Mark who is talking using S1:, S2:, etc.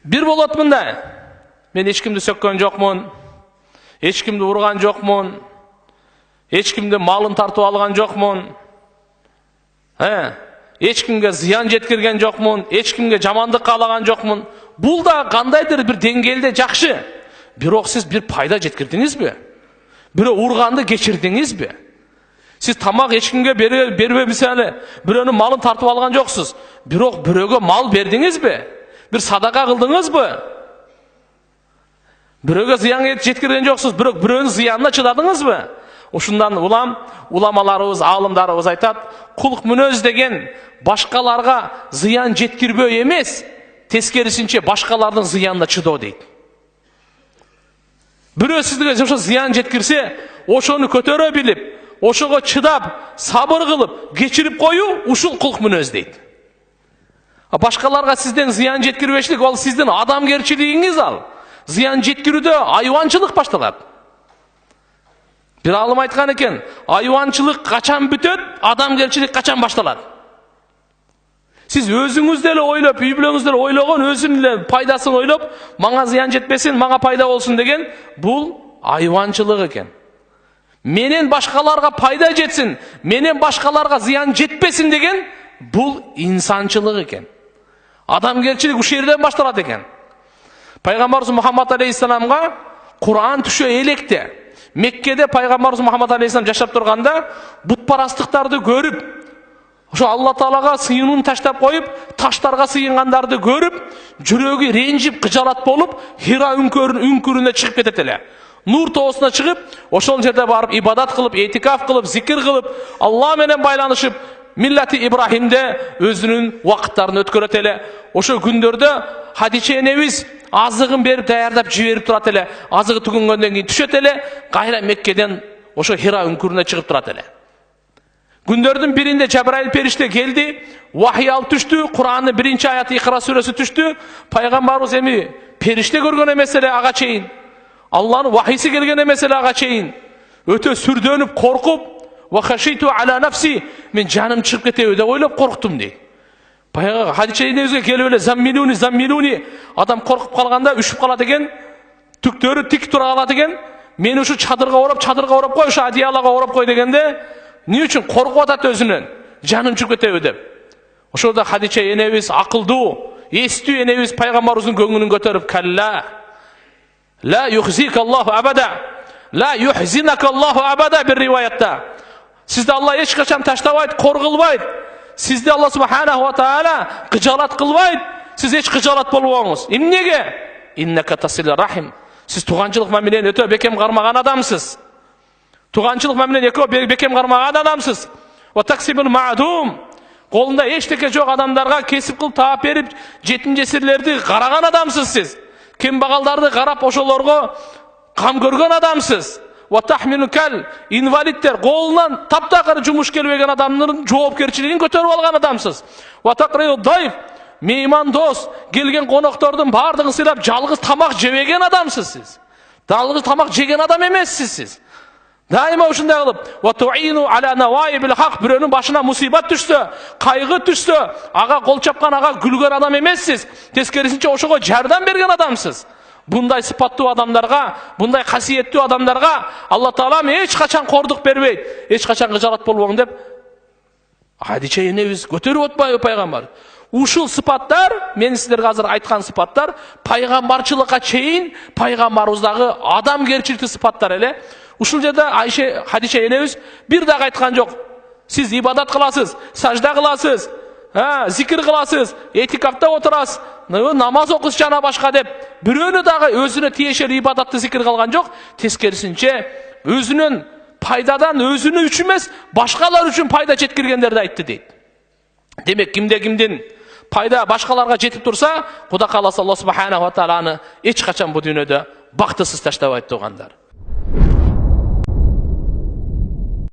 S1: Бир болот мындай. Мен ешкимди сөккөн жокмун. Ешкимди урган жокмун. Ешкимди малын тартып алган жокмун. Ешкимге зыян жеткирген жокмун. Ешкимге жамандык каалаган жокмун. Бул да кандайдыр бир деңгээлде жакшы. Бирок сиз бир пайда жеткирдиңизби? Бирөө урганды кечирдиңизби? Сиз тамак ешкимге бербе мисалы, бирөөнүн малын тартып алган жоксуз. Бирок бирөөгө мал бердиңизби? Бир садака кылдыңызбы? Бирөөгө зыян жеткирген жоксуз, бирок бирөөнүн зыянына чыдадыңызбы? Ушундан уламаларыбыз, аалымдарыбыз айтат, кулк мүнөз деген башкаларга зыян жеткирбөө эмес, тескерисинче башкалардын зыянына чыдоо дейт. Бирөө сизге ошо зыян жеткирсе, ошону көтөрө билип, ошого чыдап, сабыр кылып, кечирип коюу ушул кулк мүнөз дейт. Башкаларга сизден зыян жеткирбешлик ал сиздин адамгерчилигиңиз ал. Зыян жеткирүүдө айванчылык башталат. Бир алым айткан экен, айванчылык качан бүтөт, адамгерчилик качан башталат? Сиз өзүңүз деле ойлоп, үй бүлөңүздө ойлогон, өзүнүн эле пайдасын ойлоп, мага зыян жетпесин, мага пайда болсун деген, бул айванчылык экен. Менен башкаларга пайда жетсин, менен башкаларга зыян жетпесин деген, бул инсанчылык экен. Адамгерчилик ушул жерден башталат экен. Пайгамбарыбыз Мухаммад алейхиссаламга Кур'ан түшө электе. Меккеде пайгамбарыбыз Мухаммад алейхиссалам жашап турганда бутпарастыктарды көрүп, ошо Алла Таалага сыйынын таштап коюп, таштарга сыйынгандарды көрүп, жүрөгү ренжип, кыжалат болуп, Хира үңкүрүнө чыгып кетет эле. Нур тоосуна чыгып, ошол жерде барып ибадат кылып, этикаф кылып, зикир кылып, Алла менен байланышып, миллати Ибрахимде өзүнүн убакыттарын өткөрөт эле. Ошо күндөрдө Хадиче энебиз азыгын берип даярдап жиберип турат эле. Азыгы түгөнгөндөн кийин түшөт эле, кайра Меккеден ошо Хира үңкүрүнө чыгып турат эле. Күндөрдүн биринде Жабраил периште келди, вахий алып түштү, Кур'андын биринчи аяты Икра сүрөсү түштү. Пайгамбарыбыз эми периште көргөн эмес эле ага чейин. Алланын вахийси келген эмес эле ага чейин. Өтө сүрдөнүп, коркуп, ва хашиту ала нафси, мен жаным чыгып кетеби деп ойлоп корктум дейт. Баягы Хадиче энебизге келип эле заммилуни, адам коркуп калганда үшүп калат экен, түктөрү тик тура калат экен. Мени ушу чадырга орап кой, ушу одеялага орап кой дегенде, эмне үчүн коркуп атат өзүнөн, жаным чыгып кетеби деп. Ошолда Хадиче энебиз акылдуу, эстүү энебиз пайгамбарыбыздын көңүлүн көтөрүп, калла ла юхзикаллаху абада, ла юхзинакаллаху абада бир риваятта. Сизди Алла эч качан таштабайт, кор кылбайт. Сизди Алла субханаху ва таала кыжалат кылбайт. Сиз эч кыжалат болбоңуз. Эмнеге? Иннака тасил рахим. Сиз туганчылык менен өтө бекем кармаган адамсыз. Туганчылык менен бекем кармаган адамсыз. Ва таксибул маъдум. Колунда эчтеке жок адамдарга кесип кылып таап берип, жетим жесирлерди караган адамсыз сиз. Кембагалдарды карап ошолорго кам көргөн адамсыз. Ва тахмилу кал, инвалидтер колунан таптакыр жумуш келбеген адамдын жоопкерчилигин көтөрүп алган адамсыз. Ва тaqriu дайф, мейман дос, келген коноктордун бардыгын сыйлап жалгыз тамак жебеген адамсыз сиз. Жалгыз тамак жеген адам эмессиз сиз. Дайыма ушундай кылып, ва туину ала наваибил хак, бирөөнүн башына мусибат түшсө, кайгы түшсө, ага кол чапкан, ага күлгөн адам эмессиз. Тескерисинче ошого жардам берген адамсыз. Bunday sıpattуу адамдарга, bunday касиеттүү адамдарга Алла Таалам эч качан кордук бербейт, эч качан кыжалат болбоң деп Хадиче энебиз көтөрүп атпайбы пайгамбар? Ушул сыпаттар, мен сиздерге азыр айткан сыпаттар пайгамбарчылыкка чейин пайгамбарыбыздагы адамгерчиликтүү сыпаттар эле. Ушул жерде Хадиче энебиз бир дагы айткан жок. Сиз ибадат кыласыз, сажда кыласыз, зикир кыласыз, этикафта отурасыз, намаз окусуз жана башка деп бирөөнү дагы өзүнө тиешелүү ибадатты зикир кылган жок. Тескерисинче өзүнүн пайдадан өзүнү үчүн эмес, башкалар үчүн пайда жеткиргендерди айтты дейт. Демек кимдин пайда башкаларга жетип турса, Кудай кааласа Алла субханаху ва тааланы эч качан бу дүйнөдө бактысыз таштабайт тугандар.